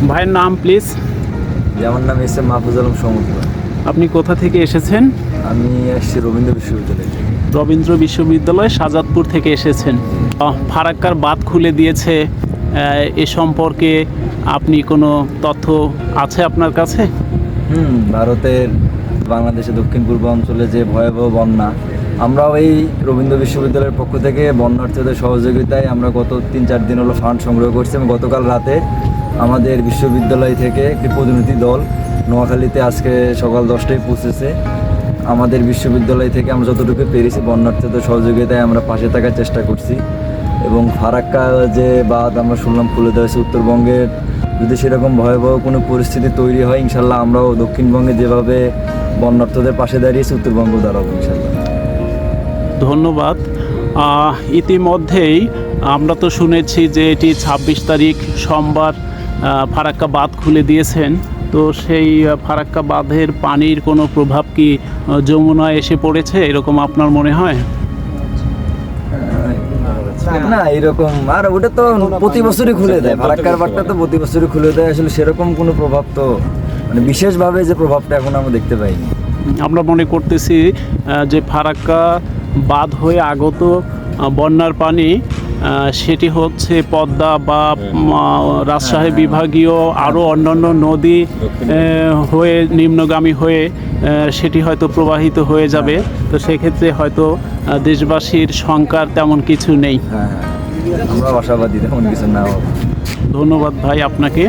ভাইয়ের নাম প্লিজ। আমার নাম এস এম মাহফুজ আলম সমুদ্র। আপনি কোথা থেকে এসেছেন? আমি আসছি রবীন্দ্র বিশ্ববিদ্যালয় থেকে। রবীন্দ্র বিশ্ববিদ্যালয় শাহজাদপুর থেকে এসেছেন। ফারাক্কার বাঁধ খুলে দিয়েছে, এ সম্পর্কে আপনি কোনো তথ্য আছে আপনার কাছে? ভারতের বাংলাদেশের দক্ষিণ পূর্ব অঞ্চলে যে ভয়াবহ বন্যা, আমরাও এই রবীন্দ্র বিশ্ববিদ্যালয়ের পক্ষ থেকে বন্যার্থীদের সহযোগিতায় আমরা গত 3-4 দিন হলো ফান্ড সংগ্রহ করছি এবং গতকাল রাতে আমাদের বিশ্ববিদ্যালয় থেকে একটি প্রতিনিধি দল নোয়াখালীতে আজকে সকাল 10টায় পৌঁছেছে। আমাদের বিশ্ববিদ্যালয় থেকে আমরা যতটুকু পেরেছি বন্যার্থীদের সহযোগিতায় আমরা পাশে থাকার চেষ্টা করছি এবং ফারাক্কা যে বাঁধ আমরা শুনলাম খুলে দেওয়া হয়েছে, উত্তরবঙ্গের যদি সেরকম ভয়াবহ কোনো পরিস্থিতি তৈরি হয় ইনশাল্লাহ আমরাও দক্ষিণবঙ্গে যেভাবে বন্যার্থদের পাশে দাঁড়িয়েছি উত্তরবঙ্গ দাঁড়াবো ইনশাল্লাহ। ধন্যবাদ। ইতিমধ্যেই আমরা তো শুনেছি যে এটি 26 তারিখ সোমবার ফারাক্কা বাঁধ খুলে দিয়েছেন। তো সেই ফারাক্কা বাঁধের পানির কোনো প্রভাব কি যমুনায় এসে পড়েছে এরকম আপনার মনে হয়? না এরকম, আর ওটা তো প্রতি বছরই খুলে দেয়, ফারাক্কার বাঁধটা তো প্রতি বছরই খুলে দেয়। আসলে সেরকম কোনো প্রভাব তো মানে বিশেষভাবে যে প্রভাবটা এখন আমরা দেখতে পাইনি। আমরা মনে করতেছি যে ফারাক্কা বাঁধ হয়ে আগত বন্যার পানি সেটি হচ্ছে পদ্মা বা রাজশাহী বিভাগীয় আরও অন্যান্য নদী হয়ে নিম্নগামী হয়ে সেটি হয়তো প্রবাহিত হয়ে যাবে। তো সেক্ষেত্রে হয়তো দেশবাসীর শঙ্কার তেমন কিছু নেই। আমরা আশাবাদী তেমন কিছু না। ধন্যবাদ ভাই আপনাকে।